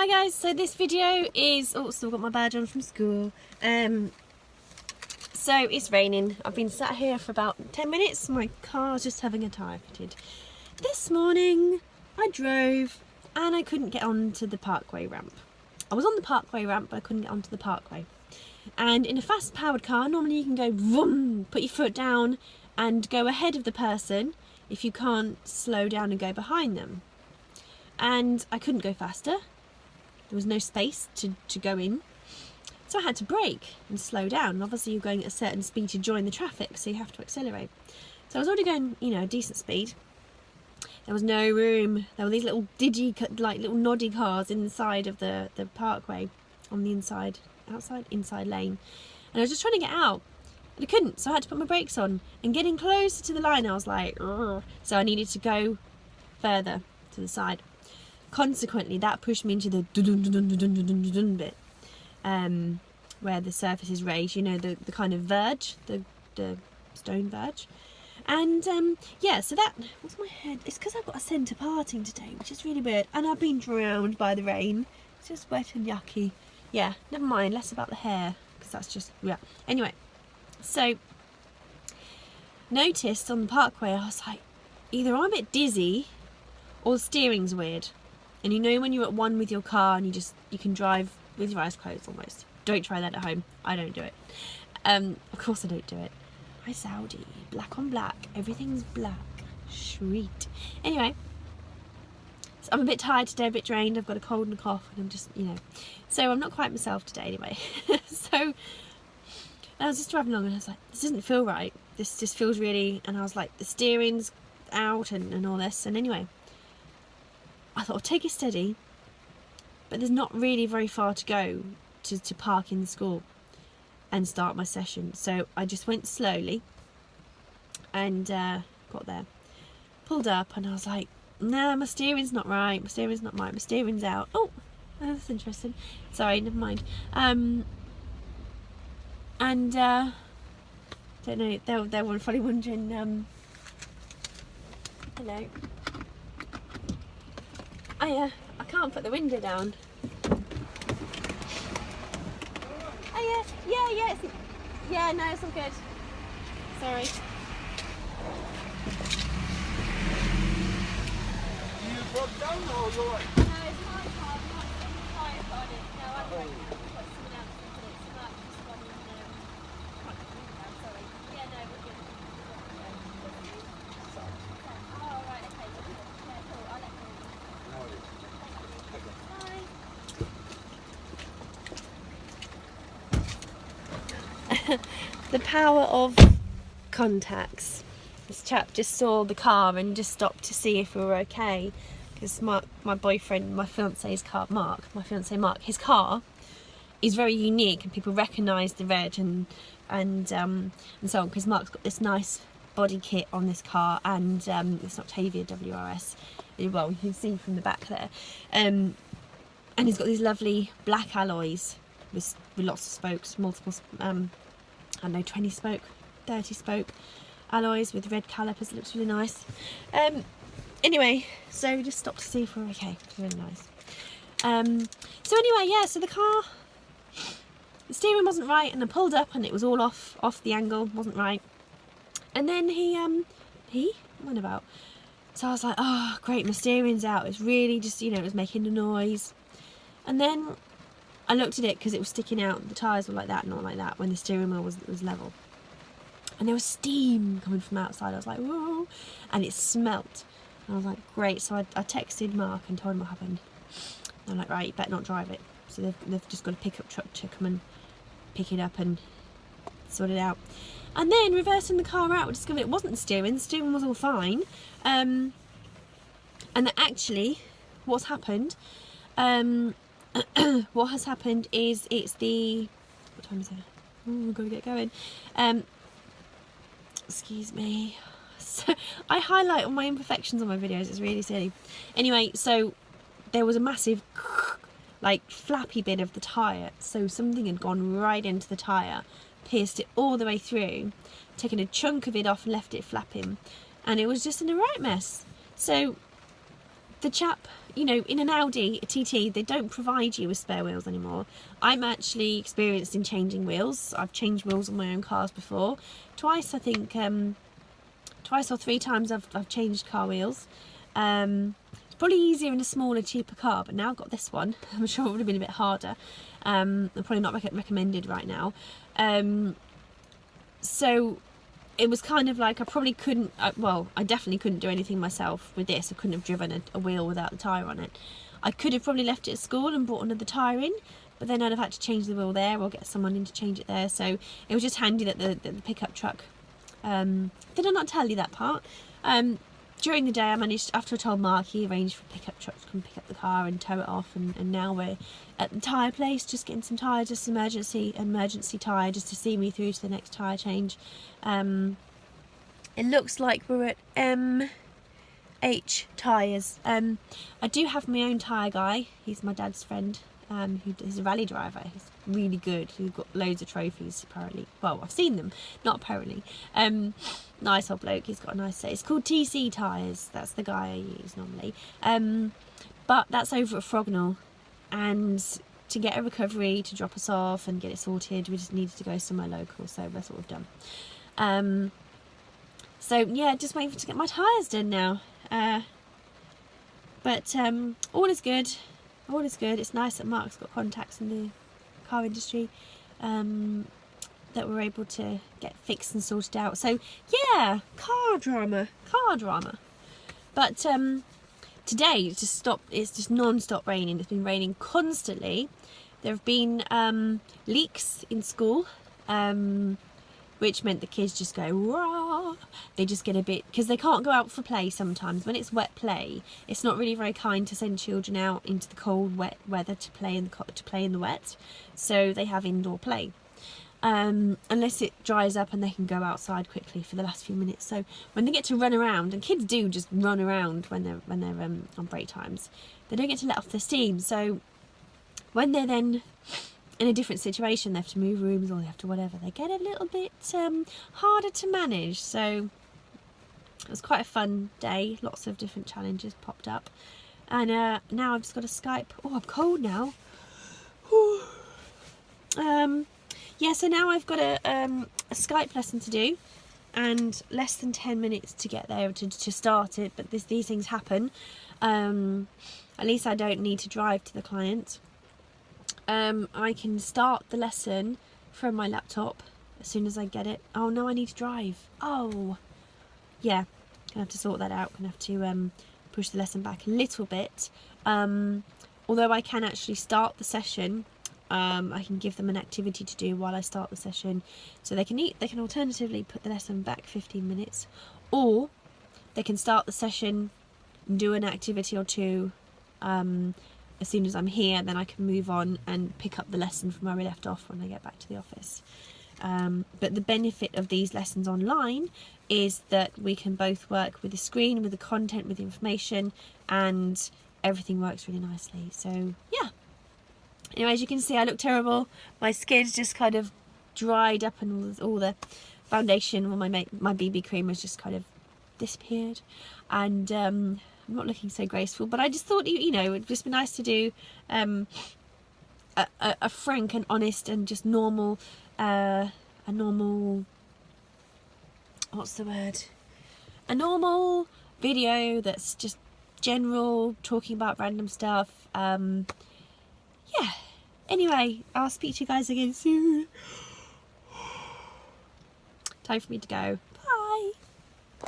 Hi guys, so this video is, oh, still got my badge on from school. So it's raining. I've been sat here for about 10 minutes. My car's just having a tyre fitted. This morning I drove and I couldn't get onto the parkway ramp. I was on the parkway ramp but I couldn't get onto the parkway. And in a fast powered car, normally you can go vroom, put your foot down and go ahead of the person if you can't slow down and go behind them. And I couldn't go faster. There was no space to go in. So I had to brake and slow down. And obviously you're going at a certain speed to join the traffic, so you have to accelerate. So I was already going, a decent speed. There was no room. There were these little little noddy cars inside of the parkway, on the inside lane. And I was just trying to get out. And I couldn't, so I had to put my brakes on. And getting closer to the line, I was like, ugh. So I needed to go further to the side. Consequently, that pushed me into the dun-dun-dun-dun-dun-dun-dun bit, where the surface is raised, the kind of verge, the stone verge. And yeah, so that was my head. It's because I've got a centre parting today, which is really weird. And I've been drowned by the rain. It's just wet and yucky. Yeah, never mind, less about the hair, because that's just, yeah. Anyway, so noticed on the parkway, I was like, either I'm a bit dizzy or the steering's weird. And when you're at one with your car and you can drive with your eyes closed almost. Don't try that at home. I don't do it. Of course I don't do it. My Saudi, black on black, everything's black. Sweet. Anyway, so I'm a bit tired today, a bit drained. I've got a cold and a cough, and I'm just, So I'm not quite myself today anyway. So I was just driving along and I was like, this doesn't feel right. This just feels really, and I was like, the steering's out and all this. And anyway, I thought I'll take it steady, but there's not really very far to go to park in the school and start my session. So I just went slowly and got there, pulled up, and I was like, no, my steering's not right, my steering's not right, my steering's out. Oh, that's interesting. Sorry, never mind. And don't know, they were probably wondering, hello. I can't put the window down. Oh yeah, no, it's all good. Sorry. You broke down or you're right? No, it's my car. I'm not quiet on it. No, I'm not. I've got someone else to put it. So Mark just gone and can't put the window down. Sorry. Yeah, no, we're good. Oh right, okay. Yeah, cool. I'll let you know. No worries. The power of contacts. This chap just saw the car and just stopped to see if we were okay, because my boyfriend, my fiance's car, Mark, his car is very unique and people recognise the reg and so on, because Mark's got this nice body kit on this car, and it's Octavia WRS. Well, you can see from the back there, and he's got these lovely black alloys with lots of spokes, multiple, I don't know, 20 spoke, 30 spoke alloys with red calipers. It looks really nice. Anyway, so we just stopped to see if we're okay. It's really nice. So anyway, yeah, so the steering wasn't right, and I pulled up and it was all off the angle, wasn't right. And then he went about. So I was like, oh great, my steering's out. It's really just, it was making a noise. And then I looked at it because it was sticking out. The tyres were like that, not like that, when the steering wheel was level. And there was steam coming from outside. I was like, whoa. And it smelt. And I was like, great. So I texted Mark and told him what happened. And I'm like, right, you better not drive it. So they've just got a pickup truck to come and pick it up and sort it out. And then reversing the car out, we discovered it wasn't the steering. The steering was all fine. And that actually, what's happened, what has happened is it's the, what time is it? Oh, we've got to get going. Excuse me. So I highlight all my imperfections on my videos. It's really silly. Anyway, so there was a massive, like, flappy bit of the tyre. So something had gone right into the tyre, pierced it all the way through, taken a chunk of it off and left it flapping. And it was just in a right mess. So the chap you know, in an Audi, a TT, they don't provide you with spare wheels anymore. I'm actually experienced in changing wheels. I've changed wheels on my own cars before. Twice, I think, twice or three times I've changed car wheels. It's probably easier in a smaller, cheaper car, but now I've got this one. I'm sure it would have been a bit harder. And probably not recommended right now. So it was kind of like I probably couldn't, well, I definitely couldn't do anything myself with this. I couldn't have driven a wheel without the tyre on it. I could have probably left it at school and brought another tyre in, but then I'd have had to change the wheel there or get someone in to change it there. So it was just handy that the pickup truck, did I not tell you that part? During the day I managed, after I told Mark, he arranged for a pickup truck to come pick up the car and tow it off, and now we're at the tyre place just getting some tyres, just emergency tyre just to see me through to the next tyre change. It looks like we're at MH Tyres. I do have my own tyre guy. He's my dad's friend. He's a rally driver. He's really good. He's got loads of trophies apparently. Well, I've seen them, not apparently. Nice old bloke. He's got a nice set. It's called TC Tyres. That's the guy I use normally. But that's over at Frognall, and to get a recovery to drop us off and get it sorted, we just needed to go somewhere local. So that's what we've done. So yeah, just waiting to get my tyres done now. But all is good. All is good. It's nice that Mark's got contacts in the car industry that we're able to get fixed and sorted out. So yeah, car drama. But today it's just non-stop raining. It's been raining constantly. There have been leaks in school, which meant the kids just go raw. They just get a bit, because they can't go out for play sometimes. When it's wet play, it's not really very kind to send children out into the cold, wet weather to play in the wet. So they have indoor play, unless it dries up and they can go outside quickly for the last few minutes. So when they get to run around, and kids do just run around when they're on break times, they don't get to let off their steam. So when they're then in a different situation, they have to move rooms or they have to whatever, they get a little bit harder to manage. So it was quite a fun day. Lots of different challenges popped up, and now I've just got to Skype. Oh, I'm cold now. Yeah, so now I've got a Skype lesson to do, and less than 10 minutes to get there to start it. But these things happen. At least I don't need to drive to the client. I can start the lesson from my laptop as soon as I get it. Oh no, I need to drive. Oh yeah, gonna have to sort that out. Gonna have to push the lesson back a little bit. Although I can actually start the session, I can give them an activity to do while I start the session, so they can alternatively put the lesson back 15 minutes, or they can start the session, do an activity or two as soon as I'm here, and then I can move on and pick up the lesson from where we left off when I get back to the office. But the benefit of these lessons online is that we can both work with the screen, with the content, with the information, and everything works really nicely. So yeah. Anyway, as you can see, I look terrible. My skin's just kind of dried up, and all the foundation, or my BB cream has just kind of disappeared, and I'm not looking so graceful. But I just thought, you know, it'd just be nice to do a frank and honest and just normal, a normal, what's the word? A normal video that's just general, talking about random stuff. Yeah. Anyway, I'll speak to you guys again soon. Time for me to go.